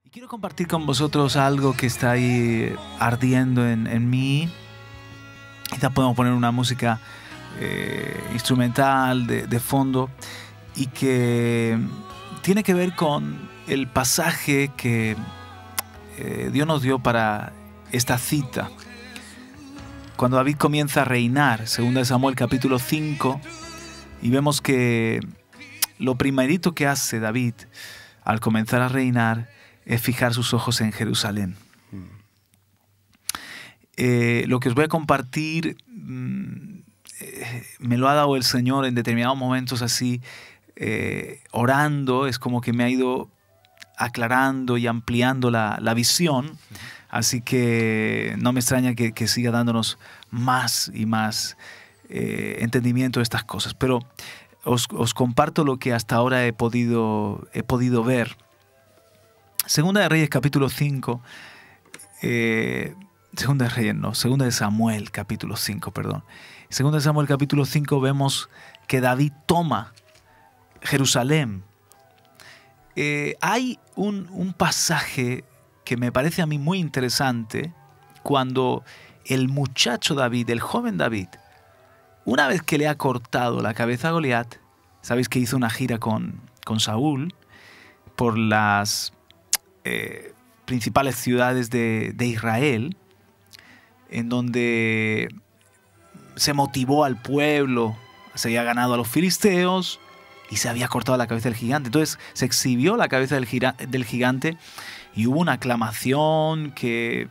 Y quiero compartir con vosotros algo que está ahí ardiendo en mí. Quizás podemos poner una música instrumental de fondo y que tiene que ver con el pasaje que Dios nos dio para esta cita. Cuando David comienza a reinar, 2 Samuel capítulo 5, y vemos que lo primerito que hace David al comenzar a reinar es fijar sus ojos en Jerusalén. Lo que os voy a compartir me lo ha dado el Señor en determinados momentos así, orando, es como que me ha ido aclarando y ampliando la visión, así que no me extraña que siga dándonos más y más entendimiento de estas cosas, pero os comparto lo que hasta ahora he podido ver. Segunda de Reyes capítulo 5, Segunda de Samuel capítulo 5, perdón. Segunda de Samuel capítulo 5 vemos que David toma Jerusalén. Hay un pasaje que me parece a mí muy interesante cuando el muchacho David, el joven David, una vez que le ha cortado la cabeza a Goliat, sabéis que hizo una gira con Saúl por las principales ciudades de Israel, en donde se motivó al pueblo, se había ganado a los filisteos y se había cortado la cabeza del gigante. Entonces se exhibió la cabeza del gigante y hubo una aclamación que,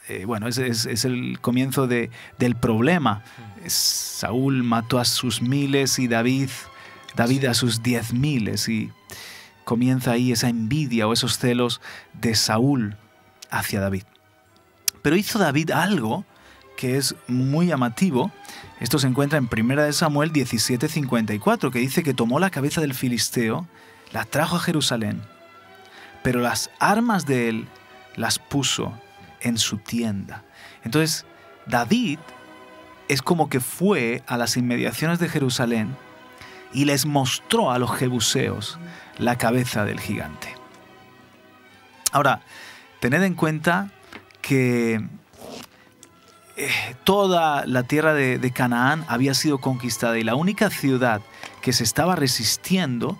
es el comienzo del problema. Saúl mató a sus miles y David a sus 10,000, y comienza ahí esa envidia o esos celos de Saúl hacia David. Pero hizo David algo que es muy llamativo. Esto se encuentra en 1 Samuel 17:54, que dice que tomó la cabeza del filisteo, la trajo a Jerusalén, pero las armas de él las puso en su tienda. Entonces, David es como que fue a las inmediaciones de Jerusalén y les mostró a los jebuseos la cabeza del gigante. Ahora, tened en cuenta que toda la tierra de Canaán había sido conquistada y la única ciudad que se estaba resistiendo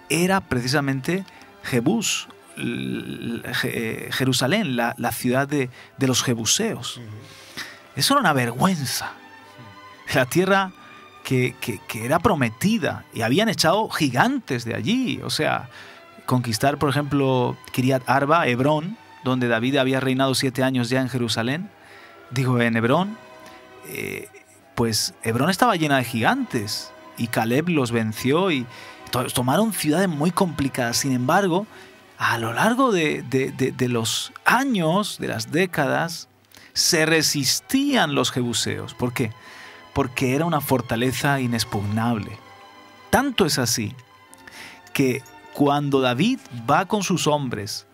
era precisamente Jerusalén, la ciudad de los jebuseos. Eso era una vergüenza. La tierra que era prometida, y habían echado gigantes de allí. O sea, conquistar, por ejemplo, Kiriat Arba, Hebrón, donde David había reinado 7 años ya en Jerusalén. En Hebrón, pues Hebrón estaba llena de gigantes y Caleb los venció y tomaron ciudades muy complicadas. Sin embargo, a lo largo de los años, de las décadas, se resistían los jebuseos. ¿Por qué? Porque era una fortaleza inexpugnable. Tanto es así que cuando David va con sus hombres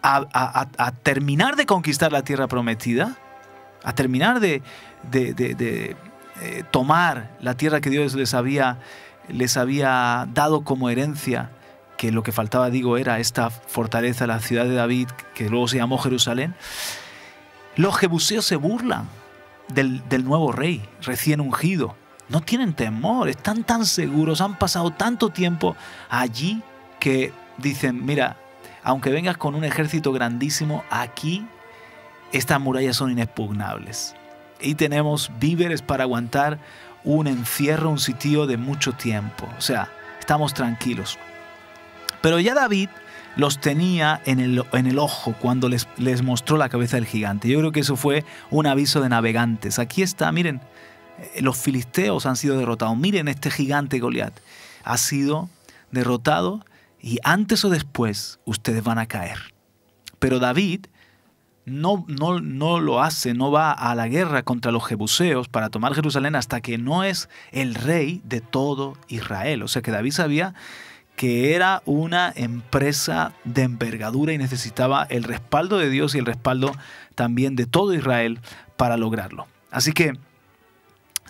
a terminar de conquistar la tierra prometida, a terminar de tomar la tierra que Dios les había dado como herencia, que lo que faltaba, era esta fortaleza, la ciudad de David, que luego se llamó Jerusalén, los jebuseos se burlan del nuevo rey recién ungido. No tienen temor, están tan seguros, han pasado tanto tiempo allí que dicen: mira, aunque vengas con un ejército grandísimo, aquí estas murallas son inexpugnables. Y tenemos víveres para aguantar un encierro, un sitio de mucho tiempo. O sea, estamos tranquilos. Pero ya David los tenía en el ojo cuando les mostró la cabeza del gigante. Yo creo que eso fue un aviso de navegantes. Aquí está, miren, los filisteos han sido derrotados. Miren, este gigante Goliat ha sido derrotado y antes o después ustedes van a caer. Pero David no lo hace, no va a la guerra contra los jebuseos para tomar Jerusalén hasta que no es el rey de todo Israel. O sea que David sabía que era una empresa de envergadura y necesitaba el respaldo de Dios y el respaldo también de todo Israel para lograrlo. Así que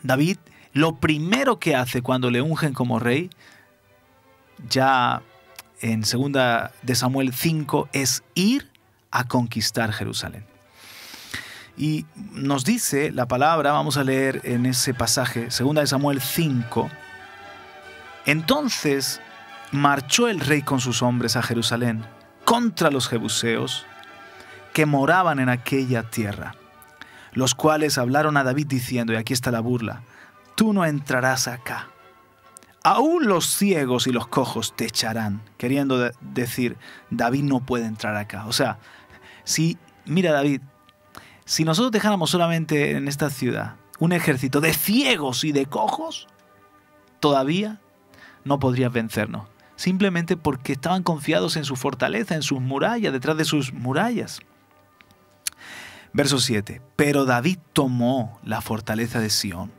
David, lo primero que hace cuando le ungen como rey, ya en 2 de Samuel 5, es ir a conquistar Jerusalén. Y nos dice la palabra, vamos a leer en ese pasaje, 2 Samuel 5, entonces marchó el rey con sus hombres a Jerusalén contra los jebuseos que moraban en aquella tierra, los cuales hablaron a David diciendo, y aquí está la burla, tú no entrarás acá. Aún los ciegos y los cojos te echarán, queriendo decir, David no puede entrar acá. O sea, mira David, si nosotros dejáramos solamente en esta ciudad un ejército de ciegos y de cojos, todavía no podrías vencernos. Simplemente porque estaban confiados en su fortaleza, en sus murallas, detrás de sus murallas. Verso 7. Pero David tomó la fortaleza de Sión,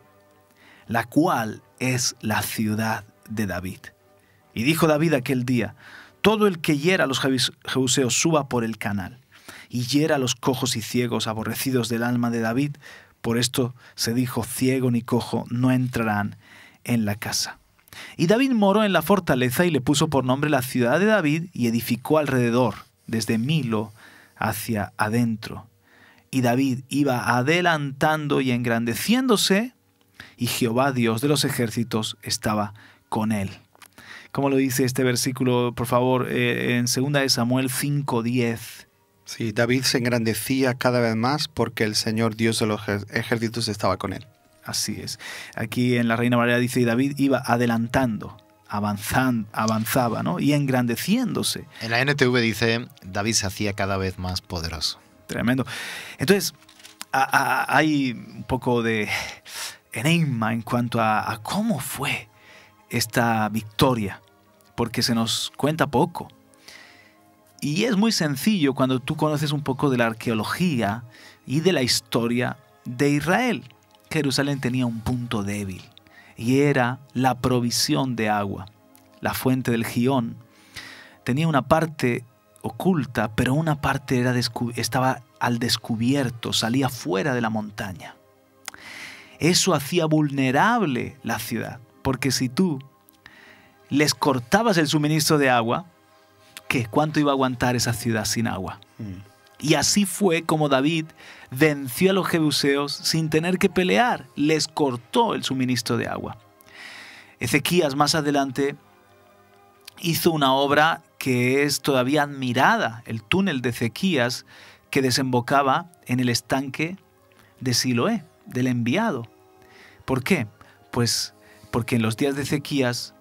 la cual es la ciudad de David. Y dijo David aquel día, todo el que hiera a los jebuseos suba por el canal, y hiera a los cojos y ciegos aborrecidos del alma de David. Por esto se dijo, ciego ni cojo no entrarán en la casa. Y David moró en la fortaleza y le puso por nombre la ciudad de David y edificó alrededor, desde Milo hacia adentro. Y David iba adelantando y engrandeciéndose, y Jehová Dios de los ejércitos estaba con él. ¿Cómo lo dice este versículo, por favor, en 2 Samuel 5:10? Sí, David se engrandecía cada vez más porque el Señor Dios de los ejércitos estaba con él. Así es. Aquí en la Reina Valera dice, David iba adelantando, avanzaba, ¿no? Y engrandeciéndose. En la NTV dice, David se hacía cada vez más poderoso. Tremendo. Entonces, hay un poco de enigma en cuanto a cómo fue esta victoria, porque se nos cuenta poco. Y es muy sencillo cuando tú conoces un poco de la arqueología y de la historia de Israel. Jerusalén tenía un punto débil y era la provisión de agua. La fuente del Gihón tenía una parte oculta, pero una parte estaba al descubierto, salía fuera de la montaña. Eso hacía vulnerable la ciudad, porque si tú les cortabas el suministro de agua, ¿cuánto iba a aguantar esa ciudad sin agua? Y así fue como David venció a los jebuseos sin tener que pelear, les cortó el suministro de agua. Ezequías más adelante hizo una obra que es todavía admirada, el túnel de Ezequías que desembocaba en el estanque de Siloé, del enviado. ¿Por qué? Pues porque en los días de Ezequías,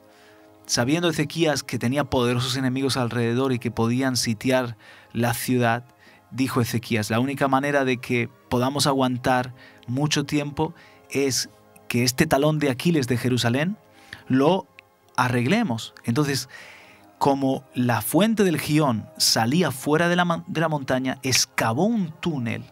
sabiendo Ezequías que tenía poderosos enemigos alrededor y que podían sitiar la ciudad, dijo Ezequías, la única manera de que podamos aguantar mucho tiempo es que este talón de Aquiles de Jerusalén lo arreglemos. Entonces, como la fuente del Gihón salía fuera de la montaña, excavó un túnel,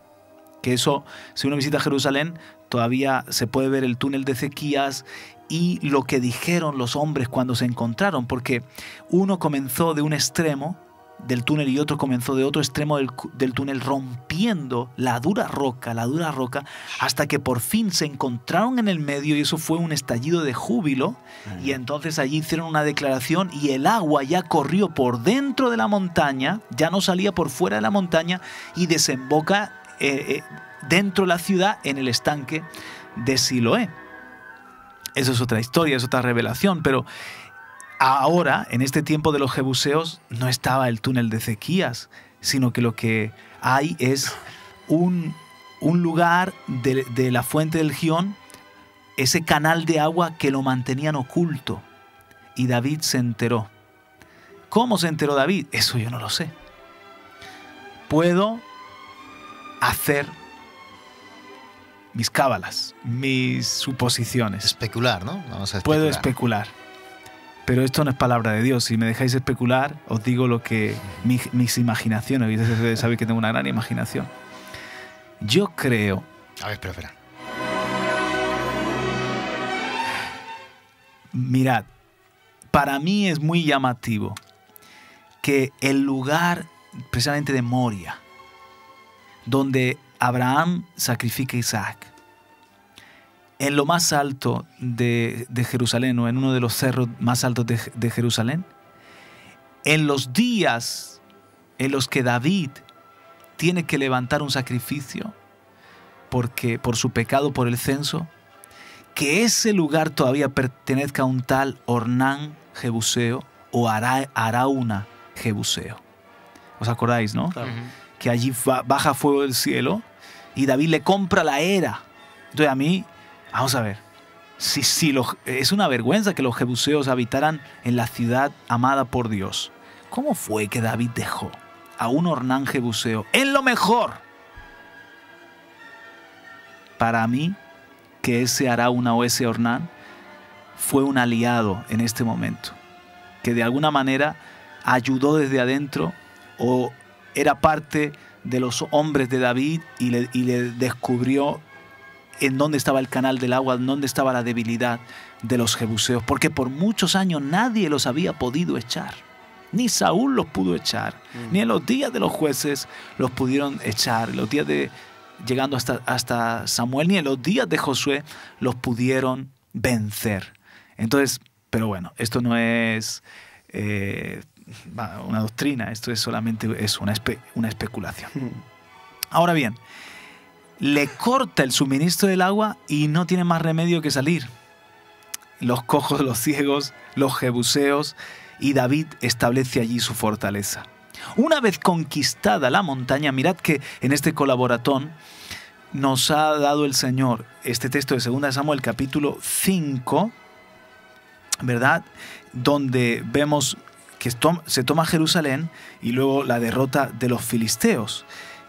que eso, si uno visita Jerusalén, todavía se puede ver el túnel de Ezequías y lo que dijeron los hombres cuando se encontraron, porque uno comenzó de un extremo del túnel y otro comenzó de otro extremo del túnel, rompiendo la dura roca, hasta que por fin se encontraron en el medio, y eso fue un estallido de júbilo. Y entonces allí hicieron una declaración y el agua ya corrió por dentro de la montaña, ya no salía por fuera de la montaña, y desemboca dentro de la ciudad en el estanque de Siloé. Eso es otra historia, es otra revelación, pero ahora, en este tiempo de los jebuseos, no estaba el túnel de Ezequías, sino que lo que hay es un lugar de la fuente del Gihón, ese canal de agua que lo mantenían oculto. Y David se enteró. ¿Cómo se enteró David? Eso yo no lo sé. Puedo hacer mis cábalas, mis suposiciones. Especular, ¿no? Vamos a especular. Puedo especular. Pero esto no es palabra de Dios. Si me dejáis especular, os digo lo que mis imaginaciones. Ustedes saben que tengo una gran imaginación. Yo creo... A ver, espera. Mirad, para mí es muy llamativo que el lugar precisamente de Moria, donde Abraham sacrifica a Isaac, en lo más alto de Jerusalén, o en uno de los cerros más altos de Jerusalén, en los días en los que David tiene que levantar un sacrificio por su pecado, por el censo, que ese lugar todavía pertenezca a un tal Ornán Jebuseo o Arauna Jebuseo. ¿Os acordáis, no? Claro. Que allí baja fuego del cielo y David le compra la era. Entonces a mí, vamos a ver, es una vergüenza que los jebuseos habitaran en la ciudad amada por Dios. ¿Cómo fue que David dejó a un Ornán Jebuseo en lo mejor? Para mí, que ese Arauna o ese Ornán fue un aliado en este momento, que de alguna manera ayudó desde adentro o era parte de los hombres de David y le descubrió en dónde estaba el canal del agua, en dónde estaba la debilidad de los jebuseos, porque por muchos años nadie los había podido echar. Ni Saúl los pudo echar, ni en los días de los jueces los pudieron echar, en los días llegando hasta Samuel, ni en los días de Josué los pudieron vencer. Entonces, pero bueno, esto no es una doctrina, esto es solamente una especulación. Ahora bien, le corta el suministro del agua y no tiene más remedio que salir. Los cojos, los ciegos, los jebuseos, y David establece allí su fortaleza. Una vez conquistada la montaña, mirad que en este colaboratón nos ha dado el Señor este texto de 2 Samuel capítulo 5, ¿verdad? Donde vemos que se toma Jerusalén y luego la derrota de los filisteos.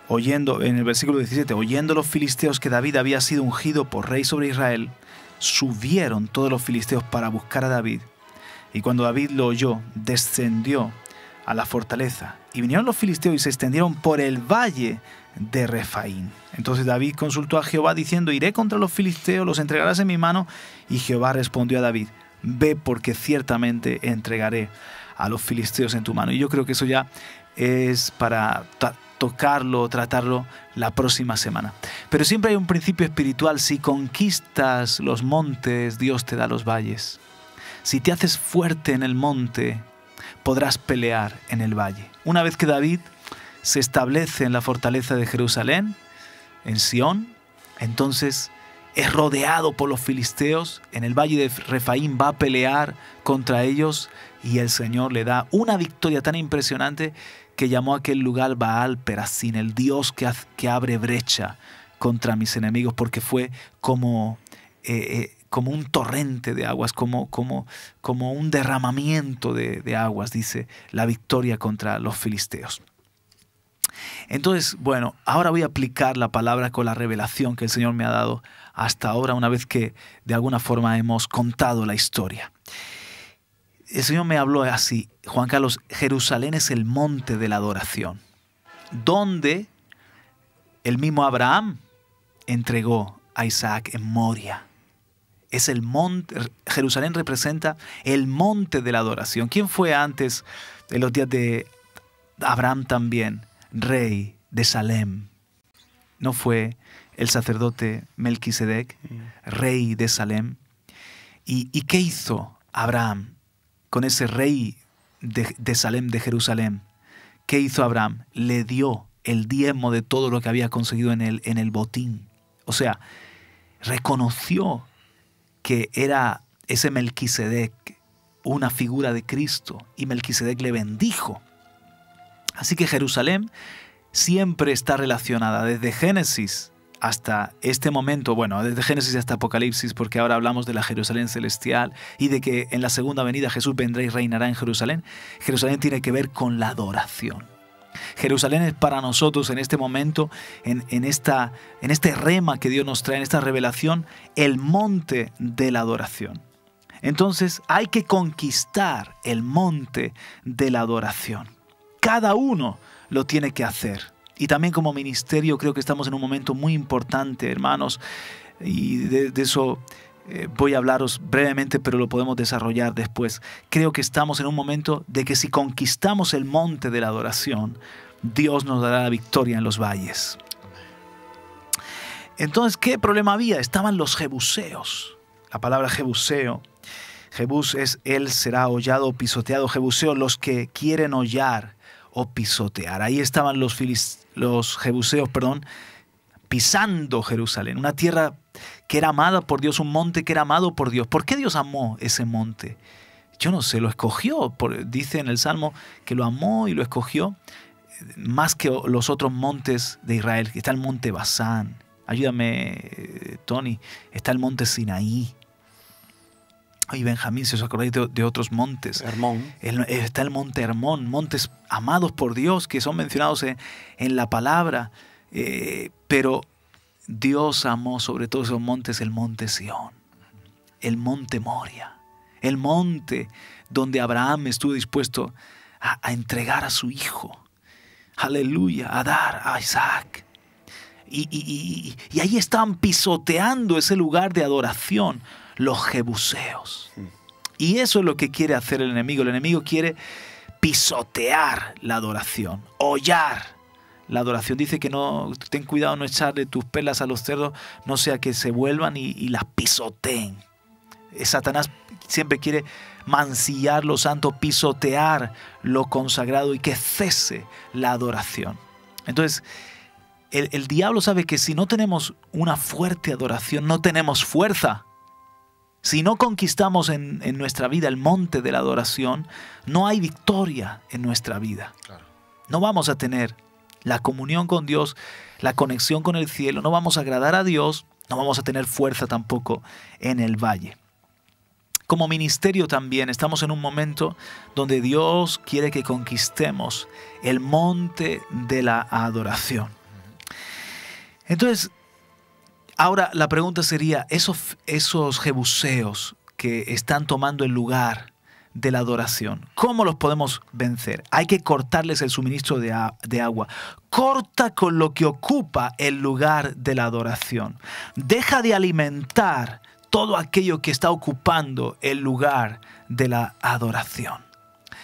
Oyendo, en el versículo 17, oyendo los filisteos que David había sido ungido por rey sobre Israel, subieron todos los filisteos para buscar a David. Y cuando David lo oyó, descendió a la fortaleza. Y vinieron los filisteos y se extendieron por el valle de Refaín. Entonces David consultó a Jehová diciendo, iré contra los filisteos, los entregarás en mi mano. Y Jehová respondió a David, ve porque ciertamente entregaré a los filisteos en tu mano. Y yo creo que eso ya es para tocarlo, tratarlo la próxima semana. Pero siempre hay un principio espiritual. Si conquistas los montes, Dios te da los valles. Si te haces fuerte en el monte, podrás pelear en el valle. Una vez que David se establece en la fortaleza de Jerusalén, en Sión, entonces es rodeado por los filisteos, en el valle de Refaín va a pelear contra ellos y el Señor le da una victoria tan impresionante que llamó a aquel lugar Baal Perasín, el Dios que abre brecha contra mis enemigos, porque fue como un torrente de aguas, como un derramamiento de aguas, dice la victoria contra los filisteos. Entonces, bueno, ahora voy a aplicar la palabra con la revelación que el Señor me ha dado hasta ahora, una vez que de alguna forma hemos contado la historia. El Señor me habló así, Juan Carlos, Jerusalén es el monte de la adoración, donde el mismo Abraham entregó a Isaac en Moria. Es el monte, Jerusalén representa el monte de la adoración. ¿Quién fue antes, en los días de Abraham también, rey de Salem? ¿No fue el sacerdote Melquisedec, rey de Salem? ¿Y qué hizo Abraham con ese rey de Salem, de Jerusalén? ¿Qué hizo Abraham? Le dio el diezmo de todo lo que había conseguido en el botín. O sea, reconoció que era ese Melquisedec una figura de Cristo y Melquisedec le bendijo. Así que Jerusalén siempre está relacionada desde Génesis hasta este momento, bueno, desde Génesis hasta Apocalipsis, porque ahora hablamos de la Jerusalén celestial y de que en la segunda venida Jesús vendrá y reinará en Jerusalén. Jerusalén tiene que ver con la adoración. Jerusalén es para nosotros en este momento, en este rema que Dios nos trae, en esta revelación, el monte de la adoración. Entonces hay que conquistar el monte de la adoración. Cada uno lo tiene que hacer. Y también como ministerio creo que estamos en un momento muy importante, hermanos, y de eso voy a hablaros brevemente, pero lo podemos desarrollar después. Creo que estamos en un momento de que si conquistamos el monte de la adoración, Dios nos dará la victoria en los valles. Entonces, ¿qué problema había? Estaban los jebuseos. La palabra jebuseo, Jebús es él será hollado, pisoteado. Jebuseo, los que quieren hollar o pisotear. Ahí estaban los jebuseos, pisando Jerusalén, una tierra que era amada por Dios, un monte que era amado por Dios. ¿Por qué Dios amó ese monte? Yo no sé, lo escogió. Dice en el Salmo que lo amó y lo escogió más que los otros montes de Israel. Está el monte Basán. Ayúdame, Tony. Está el monte Sinaí. Ay, Benjamín, si os acordáis de otros montes. Hermón. Está el monte Hermón, montes amados por Dios que son mencionados en la palabra. Pero Dios amó sobre todos esos montes el monte Sión, el monte Moria, el monte donde Abraham estuvo dispuesto a entregar a su hijo. Aleluya, a dar a Isaac. Y ahí estaban pisoteando ese lugar de adoración los jebuseos. Y eso es lo que quiere hacer el enemigo. El enemigo quiere pisotear la adoración, hollar la adoración. Dice que no, ten cuidado no echarle tus perlas a los cerdos, no sea que se vuelvan y las pisoteen. Satanás siempre quiere mancillar lo santo, pisotear lo consagrado y que cese la adoración. Entonces, el diablo sabe que si no tenemos una fuerte adoración, no tenemos fuerza. Si no conquistamos en nuestra vida el monte de la adoración, no hay victoria en nuestra vida. Claro. No vamos a tener la comunión con Dios, la conexión con el cielo, no vamos a agradar a Dios, no vamos a tener fuerza tampoco en el valle. Como ministerio también estamos en un momento donde Dios quiere que conquistemos el monte de la adoración. Entonces, ahora la pregunta sería, esos jebuseos que están tomando el lugar de la adoración, ¿cómo los podemos vencer? Hay que cortarles el suministro de agua. Corta con lo que ocupa el lugar de la adoración. Deja de alimentar todo aquello que está ocupando el lugar de la adoración.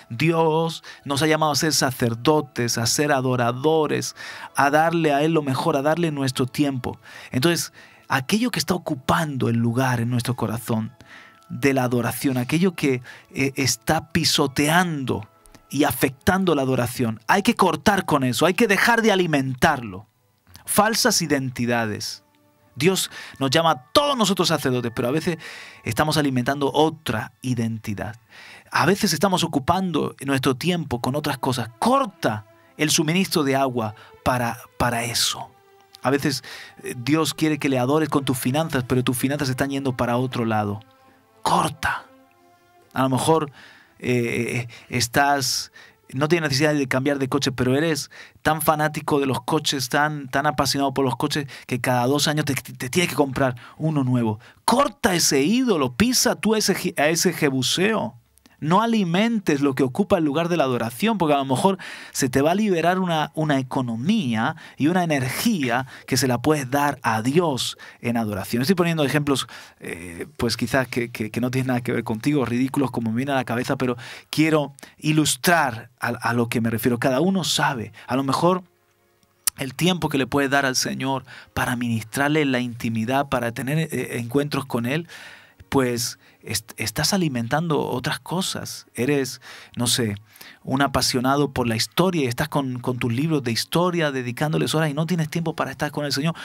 Dios nos ha llamado a ser sacerdotes, a ser adoradores, a darle a Él lo mejor, a darle nuestro tiempo. Entonces, aquello que está ocupando el lugar en nuestro corazón de la adoración, aquello que está pisoteando y afectando la adoración, hay que cortar con eso, hay que dejar de alimentarlo. Falsas identidades. Dios nos llama a todos nosotros sacerdotes, pero a veces estamos alimentando otra identidad. A veces estamos ocupando nuestro tiempo con otras cosas. Corta el suministro de agua para eso. A veces Dios quiere que le adores con tus finanzas, pero tus finanzas están yendo para otro lado. Corta. A lo mejor no tienes necesidad de cambiar de coche, pero eres tan fanático de los coches, tan apasionado por los coches, que cada 2 años te tienes que comprar uno nuevo. Corta ese ídolo, pisa tú a ese jebuseo. No alimentes lo que ocupa el lugar de la adoración, porque a lo mejor se te va a liberar una economía y una energía que se la puedes dar a Dios en adoración. Estoy poniendo ejemplos, pues quizás que no tienen nada que ver contigo, ridículos como me viene a la cabeza, pero quiero ilustrar a lo que me refiero. Cada uno sabe, a lo mejor el tiempo que le puedes dar al Señor para ministrarle la intimidad, para tener encuentros con Él, pues estás alimentando otras cosas. Eres, no sé, un apasionado por la historia y estás con tus libros de historia, dedicándoles horas y no tienes tiempo para estar con el Señor.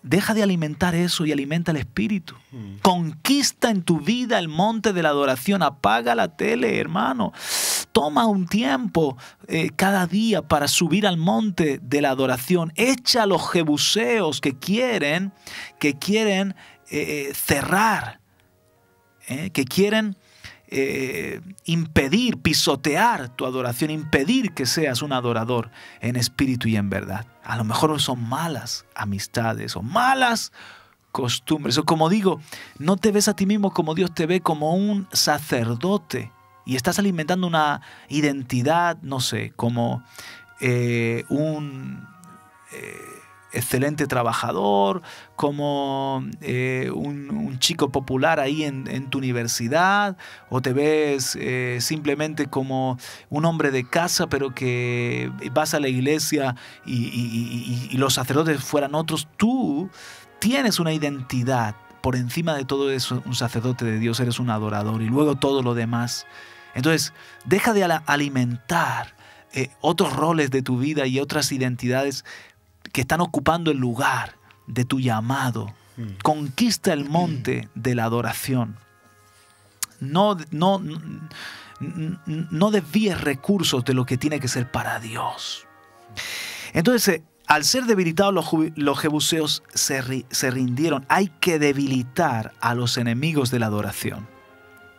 Deja de alimentar eso y alimenta el espíritu. Conquista en tu vida el monte de la adoración. Apaga la tele, hermano. Toma un tiempo cada día para subir al monte de la adoración. Echa a los jebuseos que quieren cerrar. Que quieren impedir, pisotear tu adoración, impedir que seas un adorador en espíritu y en verdad. A lo mejor son malas amistades o malas costumbres. O como digo, no te ves a ti mismo como Dios te ve, como un sacerdote. Y estás alimentando una identidad, no sé, como un excelente trabajador, como un chico popular ahí en tu universidad, o te ves simplemente como un hombre de casa, pero que vas a la iglesia y los sacerdotes fueran otros. Tú tienes una identidad por encima de todo eso, un sacerdote de Dios, eres un adorador, y luego todo lo demás. Entonces, deja de alimentar otros roles de tu vida y otras identidades que están ocupando el lugar de tu llamado. Conquista el monte de la adoración. No desvíes recursos de lo que tiene que ser para Dios. Entonces, al ser debilitados los jebuseos se rindieron. Hay que debilitar a los enemigos de la adoración.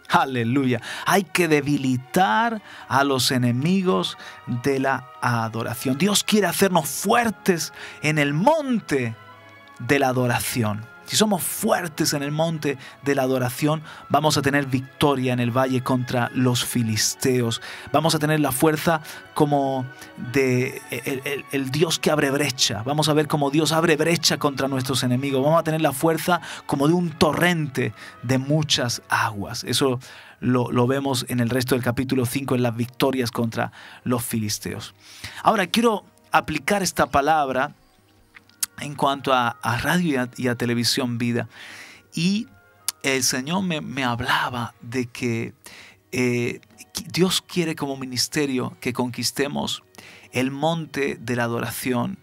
Aleluya. Hay que debilitar a los enemigos de la adoración. Dios quiere hacernos fuertes en el monte de la adoración. Si somos fuertes en el monte de la adoración, vamos a tener victoria en el valle contra los filisteos. Vamos a tener la fuerza como de el Dios que abre brecha. Vamos a ver cómo Dios abre brecha contra nuestros enemigos. Vamos a tener la fuerza como de un torrente de muchas aguas. Eso lo vemos en el resto del capítulo 5, en las victorias contra los filisteos. Ahora, quiero aplicar esta palabra en cuanto a radio y a televisión vida. Y el Señor me hablaba de que Dios quiere como ministerio que conquistemos el monte de la adoración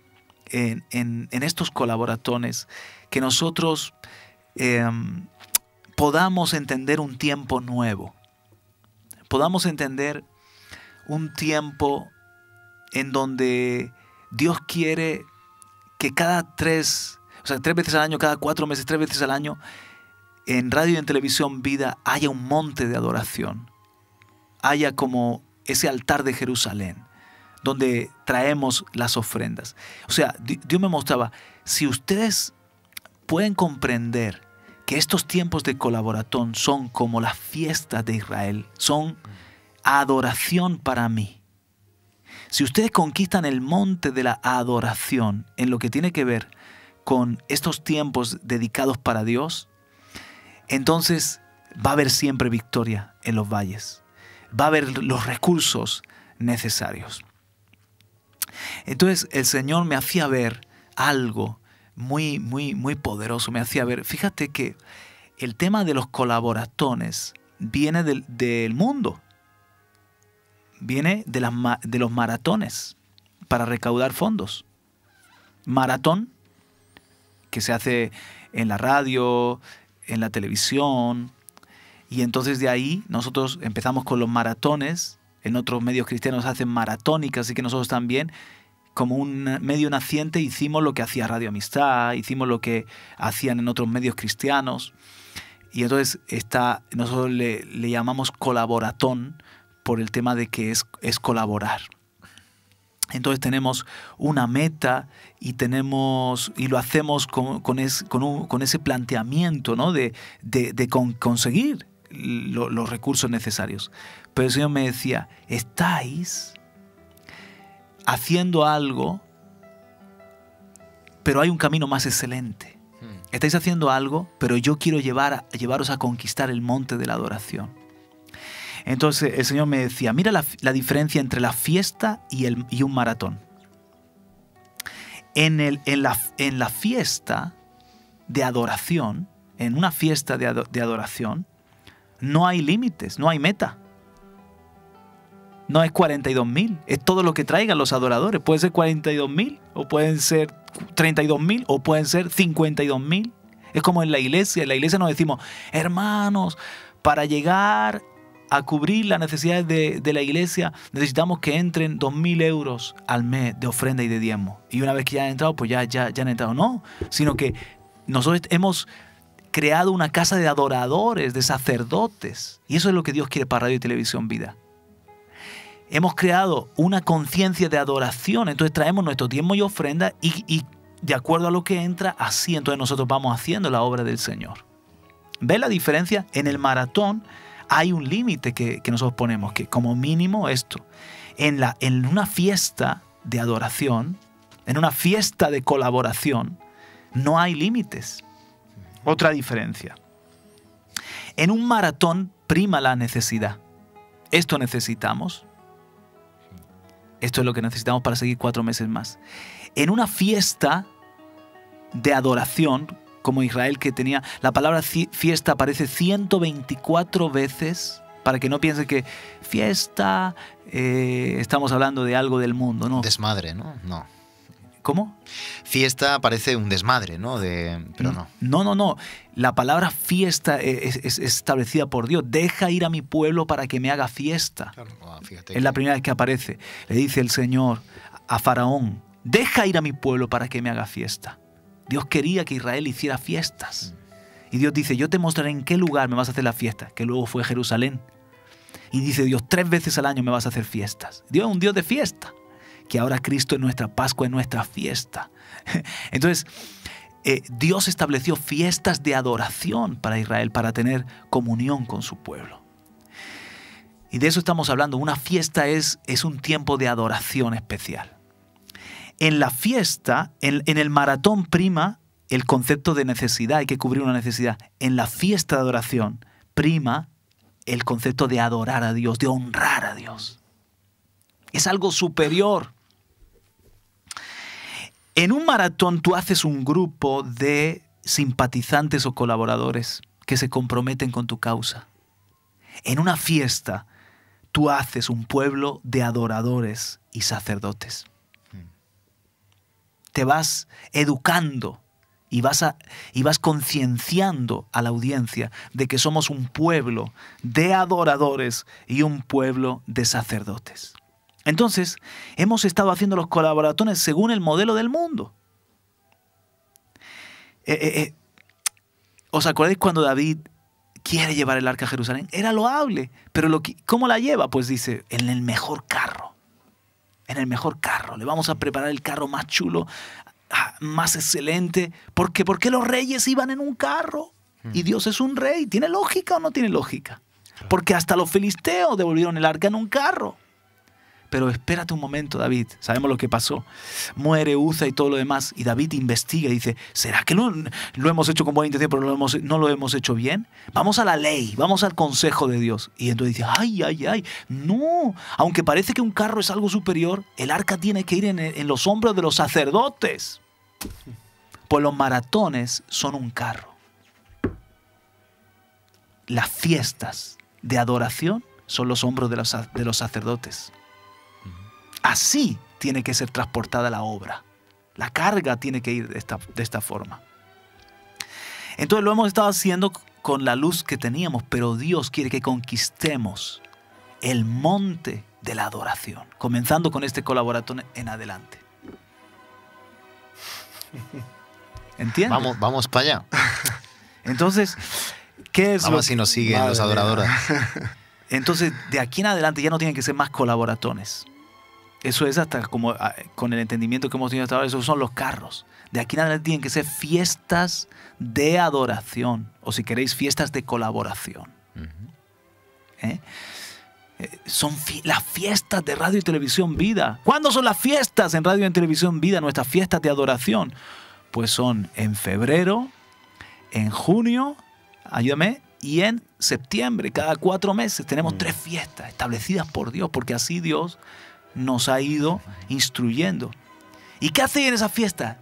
en estos colaboratones, que nosotros podamos entender un tiempo nuevo, podamos entender un tiempo en donde Dios quiere que cada 3 veces al año, cada 4 meses, 3 veces al año, en radio y en televisión vida haya un monte de adoración. Haya como ese altar de Jerusalén, donde traemos las ofrendas. O sea, Dios me mostraba, si ustedes pueden comprender que estos tiempos de colaboratón son como las fiestas de Israel, son adoración para mí. Si ustedes conquistan el monte de la adoración en lo que tiene que ver con estos tiempos dedicados para Dios, entonces va a haber siempre victoria en los valles. Va a haber los recursos necesarios. Entonces el Señor me hacía ver algo muy, muy, muy poderoso. Me hacía ver, fíjate que el tema de los colaboratones viene del mundo. Viene de los maratones para recaudar fondos. Maratón, que se hace en la radio, en la televisión. Y entonces de ahí nosotros empezamos con los maratones. En otros medios cristianos hacen maratónicas, así que nosotros también, como un medio naciente, hicimos lo que hacía Radio Amistad, hicimos lo que hacían en otros medios cristianos. Y entonces nosotros le llamamos colaboratón, por el tema de que es colaborar. Entonces tenemos una meta y lo hacemos con ese planteamiento, ¿no? de conseguir los recursos necesarios. Pero el Señor me decía, estáis haciendo algo, pero hay un camino más excelente. Estáis haciendo algo, pero yo quiero llevaros a conquistar el monte de la adoración. Entonces el Señor me decía, mira la diferencia entre la fiesta y un maratón. En la fiesta de adoración, en una fiesta de adoración, no hay límites, no hay meta. No es 42.000, es todo lo que traigan los adoradores. Puede ser 42.000, o pueden ser 32.000, o pueden ser 52.000. Es como en la iglesia nos decimos, hermanos, para llegar a cubrir las necesidades de la iglesia, necesitamos que entren 2.000 euros al mes de ofrenda y de diezmo. Y una vez que ya han entrado, pues ya han entrado. No, sino que nosotros hemos creado una casa de adoradores, de sacerdotes. Y eso es lo que Dios quiere para Radio y Televisión Vida. Hemos creado una conciencia de adoración, entonces traemos nuestro diezmo y ofrenda y de acuerdo a lo que entra, así entonces nosotros vamos haciendo la obra del Señor. ¿Ves la diferencia? En el maratón hay un límite que nosotros ponemos, que como mínimo esto. En una fiesta de adoración, en una fiesta de colaboración, no hay límites. Otra diferencia. En un maratón prima la necesidad. Esto necesitamos. Esto es lo que necesitamos para seguir 4 meses más. En una fiesta de adoración, como Israel, que tenía, la palabra fiesta aparece 124 veces para que no piense que fiesta, estamos hablando de algo del mundo, ¿no? Desmadre, ¿no? No. ¿Cómo? Fiesta parece un desmadre, ¿no? Pero no. No. La palabra fiesta es establecida por Dios. Deja ir a mi pueblo para que me haga fiesta. Claro. Fíjate Es la primera vez que aparece. Le dice el Señor a Faraón, deja ir a mi pueblo para que me haga fiesta. Dios quería que Israel hiciera fiestas. Y Dios dice, yo te mostraré en qué lugar me vas a hacer la fiesta, que luego fue Jerusalén. Y dice Dios, 3 veces al año me vas a hacer fiestas. Dios es un Dios de fiesta, que ahora Cristo es nuestra Pascua, es nuestra fiesta. Entonces, Dios estableció fiestas de adoración para Israel, para tener comunión con su pueblo. Y de eso estamos hablando. Una fiesta es un tiempo de adoración especial. En la fiesta, en el maratón prima el concepto de necesidad, hay que cubrir una necesidad. En la fiesta de adoración prima el concepto de adorar a Dios, de honrar a Dios. Es algo superior. En un maratón tú haces un grupo de simpatizantes o colaboradores que se comprometen con tu causa. En una fiesta tú haces un pueblo de adoradores y sacerdotes. Te vas educando y vas concienciando a la audiencia de que somos un pueblo de adoradores y un pueblo de sacerdotes. Entonces, hemos estado haciendo los colaboratones según el modelo del mundo. ¿Os acordáis cuando David quiere llevar el arca a Jerusalén? Era loable, pero ¿cómo la lleva? Pues dice, en el mejor carro. En el mejor carro. Le vamos a preparar el carro más chulo, más excelente. ¿Por qué? Porque los reyes iban en un carro. Y Dios es un rey. ¿Tiene lógica o no tiene lógica? Porque hasta los filisteos devolvieron el arca en un carro. Pero espérate un momento, David. Sabemos lo que pasó. Muere Uza y todo lo demás. Y David investiga y dice, ¿será que lo hemos hecho con buena intención, pero no lo hemos hecho bien? Vamos a la ley, vamos al consejo de Dios. Y entonces dice, ay, no. Aunque parece que un carro es algo superior, el arca tiene que ir en los hombros de los sacerdotes. Pues los maratones son un carro. Las fiestas de adoración son los hombros de los sacerdotes. Así tiene que ser transportada la obra. La carga tiene que ir de esta forma. Entonces lo hemos estado haciendo con la luz que teníamos, pero Dios quiere que conquistemos el monte de la adoración, comenzando con este colaboratorio en adelante. ¿Entiendes? Vamos para allá. Entonces, ¿qué es vamos si nos siguen los adoradores. Entonces, de aquí en adelante ya no tienen que ser más colaboratones. Eso es hasta como con el entendimiento que hemos tenido hasta ahora, esos son los carros. De aquí en adelante tienen que ser fiestas de adoración, o si queréis, fiestas de colaboración. Son las fiestas de Radio y Televisión Vida. ¿Cuándo son las fiestas en Radio y Televisión Vida, nuestras fiestas de adoración? Pues son en febrero, en junio, ayúdame, y en septiembre. Cada 4 meses tenemos 3 fiestas establecidas por Dios, porque así Dios nos ha ido instruyendo. ¿Y qué hace en esa fiesta?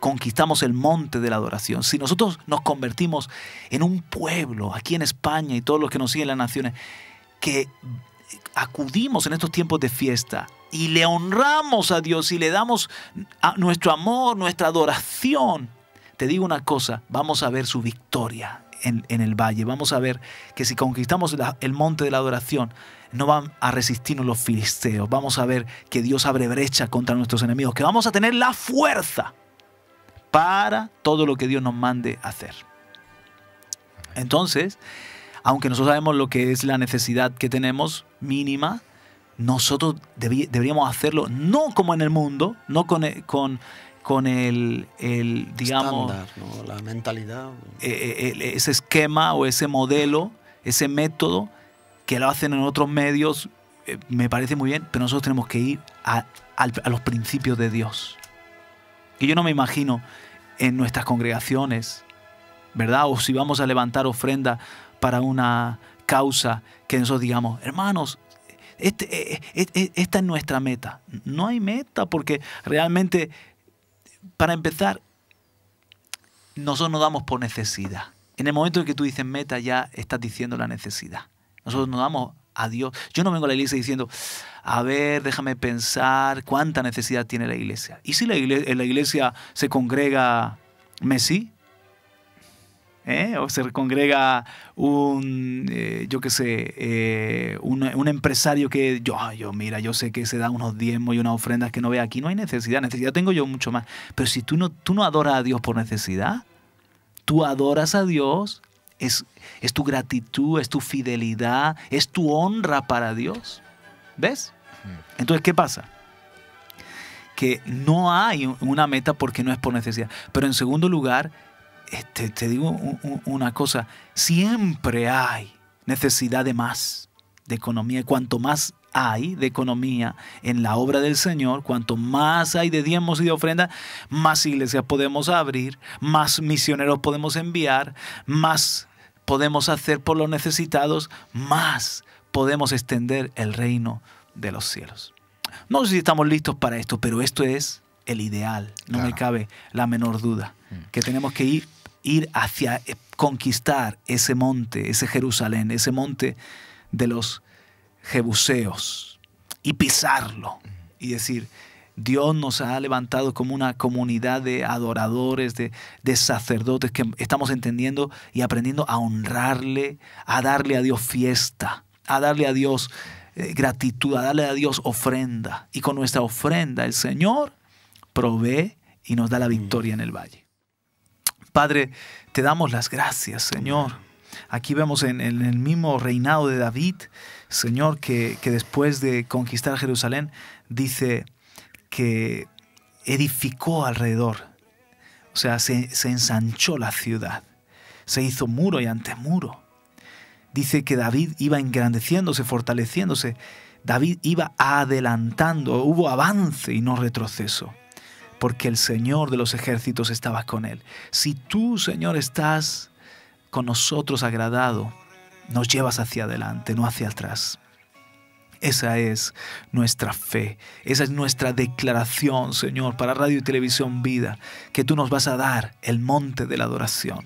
Conquistamos el monte de la adoración. Si nosotros nos convertimos en un pueblo aquí en España y todos los que nos siguen en las naciones, que acudimos en estos tiempos de fiesta y le honramos a Dios y le damos nuestro amor, nuestra adoración, te digo una cosa, vamos a ver su victoria en el valle. Vamos a ver que si conquistamos el monte de la adoración, no van a resistirnos los filisteos. Vamos a ver que Dios abre brecha contra nuestros enemigos, que vamos a tener la fuerza para todo lo que Dios nos mande hacer. Entonces, aunque nosotros sabemos lo que es la necesidad que tenemos mínima, nosotros deberíamos hacerlo no como en el mundo, no con el digamos, estándar, ¿no? La mentalidad. Ese esquema o ese modelo, ese método que lo hacen en otros medios, me parece muy bien, pero nosotros tenemos que ir a los principios de Dios. Y yo no me imagino en nuestras congregaciones, ¿verdad? O si vamos a levantar ofrenda para una causa, que nosotros digamos, hermanos, esta es nuestra meta. No hay meta, porque realmente, para empezar, nosotros nos damos por necesidad. En el momento en que tú dices meta, ya estás diciendo la necesidad. Nosotros nos damos a Dios. Yo no vengo a la iglesia diciendo, a ver, déjame pensar cuánta necesidad tiene la iglesia. ¿Y si en la iglesia se congrega Messi? O se congrega un empresario que yo sé que se da unos diezmos y unas ofrendas que no ve aquí. No hay necesidad tengo yo mucho más. Pero si tú no adoras a Dios por necesidad, tú adoras a Dios, es tu gratitud, es tu fidelidad, es tu honra para Dios. ¿Ves? Entonces, ¿qué pasa? Que no hay una meta porque no es por necesidad. Pero en segundo lugar, te digo una cosa, siempre hay necesidad de más, de economía. Y cuanto más hay de economía en la obra del Señor, cuanto más hay de diezmos y de ofrendas, más iglesias podemos abrir, más misioneros podemos enviar, más podemos hacer por los necesitados, más podemos extender el reino de los cielos. No sé si estamos listos para esto, pero esto es el ideal. No me cabe la menor duda. Que tenemos que ir hacia conquistar ese monte, ese Jerusalén, ese monte de los jebuseos y pisarlo y decir, Dios nos ha levantado como una comunidad de adoradores, de sacerdotes que estamos entendiendo y aprendiendo a honrarle, a darle a Dios fiesta, a darle a Dios gratitud, a darle a Dios ofrenda. Y con nuestra ofrenda el Señor provee y nos da la victoria en el valle. Padre, te damos las gracias, Señor. Aquí vemos en el mismo reinado de David, Señor, que después de conquistar Jerusalén, dice que edificó alrededor. O sea, se ensanchó la ciudad. Se hizo muro y antemuro. Dice que David iba engrandeciéndose, fortaleciéndose. David iba adelantando. Hubo avance y no retroceso. Porque el Señor de los ejércitos estaba con él. Si tú, Señor, estás con nosotros agradado, nos llevas hacia adelante, no hacia atrás. Esa es nuestra fe, esa es nuestra declaración, Señor, para Radio y Televisión Vida, que tú nos vas a dar el monte de la adoración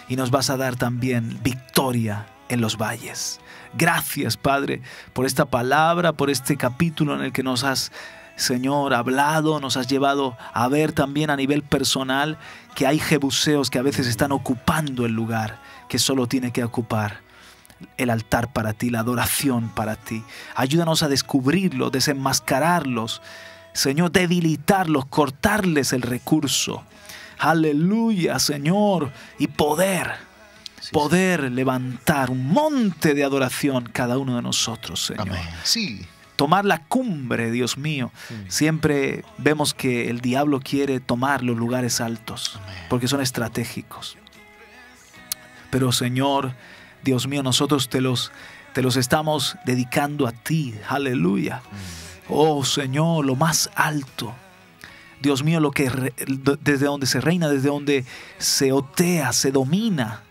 y nos vas a dar también victoria en los valles. Gracias, Padre, por esta palabra, por este capítulo en el que nos has, Señor, hablado, nos has llevado a ver también a nivel personal que hay jebuseos que a veces están ocupando el lugar que solo tiene que ocupar el altar para ti, la adoración para ti. Ayúdanos a descubrirlos, desenmascararlos, Señor, debilitarlos, cortarles el recurso. Aleluya, Señor, y poder levantar un monte de adoración cada uno de nosotros, Señor. Amén. Sí. Tomar la cumbre, Dios mío. Siempre vemos que el diablo quiere tomar los lugares altos porque son estratégicos. Pero, Señor, Dios mío, nosotros te los estamos dedicando a ti. Aleluya. Oh, Señor, lo más alto. Dios mío, desde donde se reina, desde donde se otea, se domina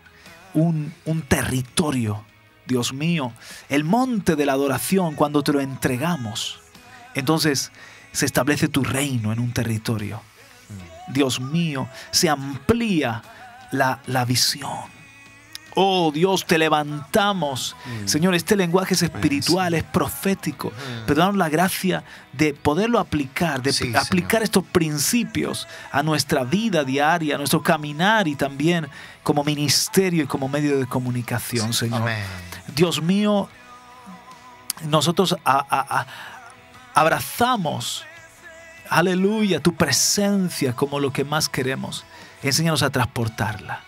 un territorio. Dios mío, el monte de la adoración, cuando te lo entregamos, entonces se establece tu reino en un territorio. Dios mío, se amplía la visión. Oh Dios, te levantamos. Señor, este lenguaje es espiritual, es profético. Pero danos la gracia de poderlo aplicar, de aplicar estos principios a nuestra vida diaria, a nuestro caminar y también como ministerio y como medio de comunicación, Señor. Amén. Dios mío, nosotros abrazamos, aleluya, tu presencia como lo que más queremos. Enséñanos a transportarla,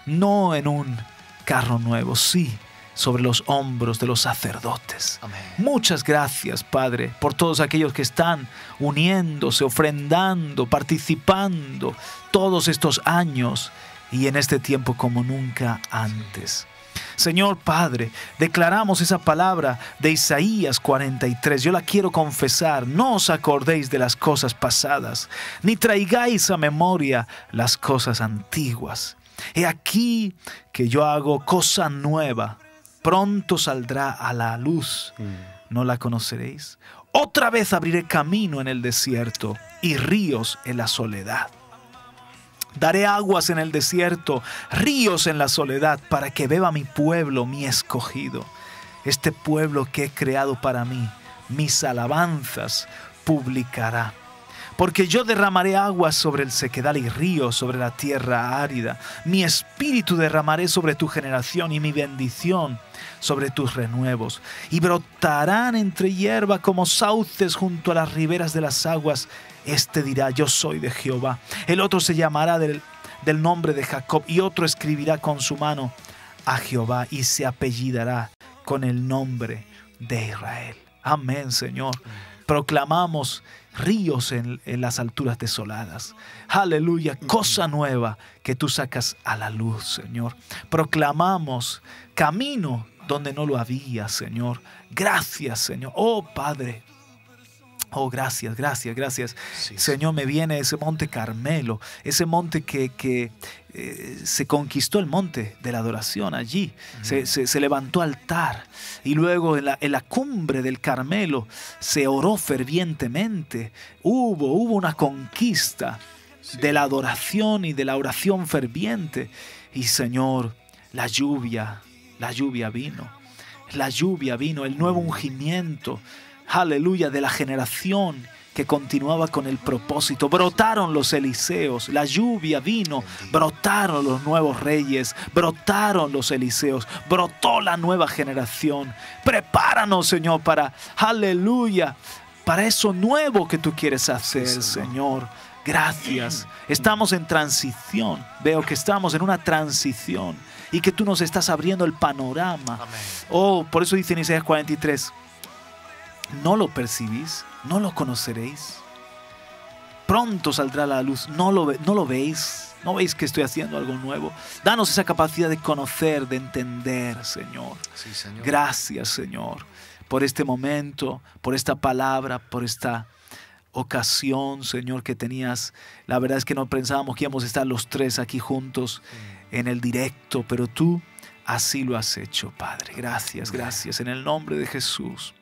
no en un carro nuevo, sí, sobre los hombros de los sacerdotes. Amén. Muchas gracias, Padre, por todos aquellos que están uniéndose, ofrendando, participando todos estos años y en este tiempo como nunca antes. Señor Padre, declaramos esa palabra de Isaías 43. Yo la quiero confesar. No os acordéis de las cosas pasadas, ni traigáis a memoria las cosas antiguas. He aquí que yo hago cosa nueva. Pronto saldrá a la luz. ¿No la conoceréis? Otra vez abriré camino en el desierto y ríos en la soledad. Daré aguas en el desierto, ríos en la soledad, para que beba mi pueblo, mi escogido. Este pueblo que he creado para mí, mis alabanzas publicará. Porque yo derramaré aguas sobre el sequedal y ríos sobre la tierra árida. Mi espíritu derramaré sobre tu generación y mi bendición sobre tus renuevos. Y brotarán entre hierba como sauces junto a las riberas de las aguas. Este dirá, yo soy de Jehová. El otro se llamará del nombre de Jacob y otro escribirá con su mano a Jehová y se apellidará con el nombre de Israel. Amén, Señor. Proclamamos ríos en las alturas desoladas. Aleluya, cosa nueva que tú sacas a la luz, Señor. Proclamamos camino donde no lo había, Señor. Gracias, Señor. Oh, Padre. Oh, gracias, gracias, gracias. Sí, Señor, me viene ese monte Carmelo, ese monte que se conquistó, el monte de la adoración allí. Se levantó altar y luego en la cumbre del Carmelo se oró fervientemente. Hubo una conquista de la adoración y de la oración ferviente. Y Señor, la lluvia vino. La lluvia vino, el nuevo ungimiento. Aleluya, de la generación que continuaba con el propósito. Brotaron los Eliseos, la lluvia vino, brotaron los nuevos reyes, brotaron los Eliseos, brotó la nueva generación. Prepáranos, Señor, para, aleluya, para eso nuevo que tú quieres hacer, Señor. Gracias. Estamos en transición. Veo que estamos en una transición y que tú nos estás abriendo el panorama. Amén. Oh, por eso dice en Isaías 43, ¿no lo percibís? ¿No lo conoceréis? Pronto saldrá la luz. ¿No lo veis? ¿No veis que estoy haciendo algo nuevo? Danos esa capacidad de conocer, de entender, Señor. Sí, Señor. Gracias, Señor, por este momento, por esta palabra, por esta ocasión, Señor, que tenías. La verdad es que no pensábamos que íbamos a estar los tres aquí juntos en el directo, pero tú así lo has hecho, Padre. Gracias, gracias. En el nombre de Jesús.